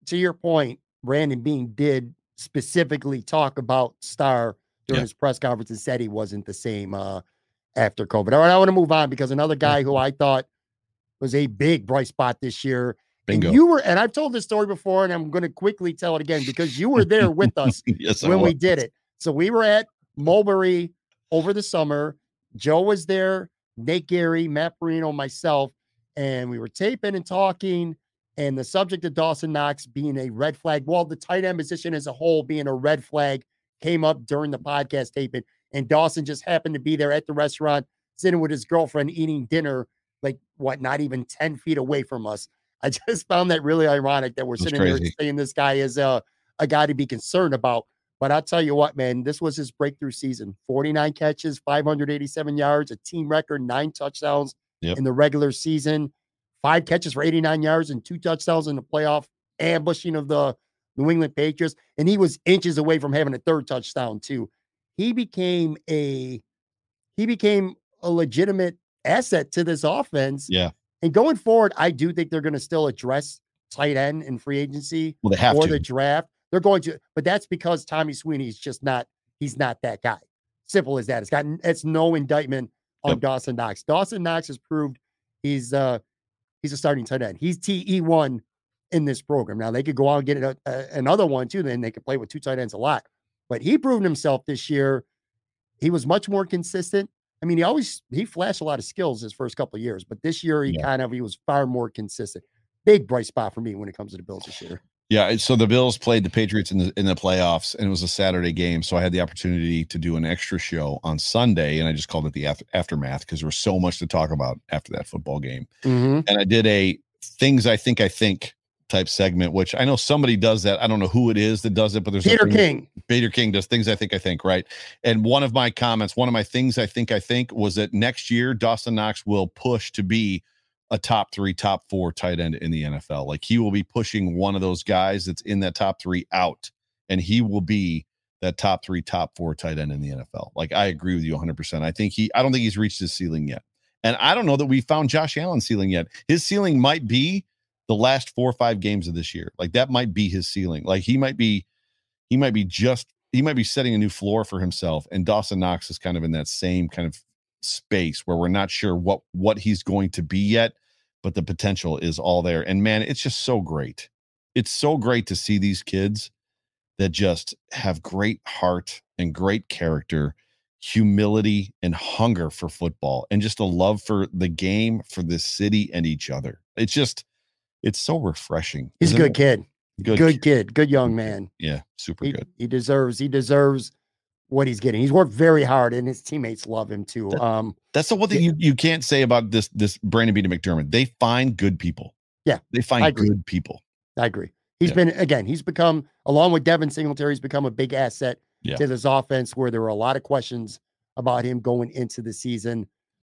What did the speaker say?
to your point, Brandon Beane did specifically talk about Starr during his press conference and said he wasn't the same after COVID. All right, I want to move on because another guy who I thought was a big bright spot this year. Bingo. And you were, and I've told this story before, and I'm going to quickly tell it again because you were there with us when we did it. So we were at Mulberry over the summer. Joe was there, Nate Gary, Matt Perino, myself, and we were taping and talking. And the subject of Dawson Knox being a red flag, well, the tight end position as a whole being a red flag came up during the podcast taping. And Dawson just happened to be there at the restaurant, sitting with his girlfriend, eating dinner, like what, not even 10 feet away from us. I just found that really ironic that we're sitting there saying this guy is a guy to be concerned about. But I'll tell you what, man, this was his breakthrough season. 49 catches, 587 yards, a team record, 9 touchdowns in the regular season. 5 catches for 89 yards and 2 touchdowns in the playoff ambushing of the New England Patriots. And he was inches away from having a 3rd touchdown too. He became a legitimate asset to this offense. Yeah. And going forward, I do think they're going to still address tight end in free agency or the draft. They're going to, but that's because Tommy Sweeney is just not, he's not that guy. Simple as that. It's no indictment on Dawson Knox. Dawson Knox has proved he's a starting tight end. He's TE1 in this program. Now they could go out and get another one too. Then they could play with 2 tight ends a lot, but he proved himself this year. He was much more consistent. I mean, he flashed a lot of skills his first couple of years, but this year he was far more consistent. Big bright spot for me when it comes to the Bills this year. Yeah, so the Bills played the Patriots in the playoffs, and it was a Saturday game. So I had the opportunity to do an extra show on Sunday, and I just called it the aftermath because there was so much to talk about after that football game. Mm-hmm. And I did a things I think type segment, which I know somebody does that. I don't know who it is that does it, but there's Peter King. Peter King does things I think, right? And one of my things I think was that next year Dawson Knox will push to be a top 3, top 4 tight end in the NFL. Like he will be pushing one of those guys that's in that top 3 out, and he will be that top 3, top 4 tight end in the NFL. Like I agree with you 100%. I don't think he's reached his ceiling yet. And I don't know that we found Josh Allen's ceiling yet. His ceiling might be the last 4 or 5 games of this year. Like that might be his ceiling. Like he might be setting a new floor for himself. And Dawson Knox is kind of in that same kind of space where we're not sure what he's going to be yet, but the potential is all there. And man, it's just so great. It's so great to see these kids that just have great heart and great character, humility and hunger for football, and just a love for the game, for the city and each other. It's so refreshing. He's a good kid. Good kid. Good young man. Yeah. Super good. He deserves what he's getting. He's worked very hard, and his teammates love him too. That's the one thing you can't say about this Brandon Beane and McDermott. They find good people. Yeah. They find good people. I agree. He's become, along with Devin Singletary, he's become a big asset to this offense where there were a lot of questions about him going into the season.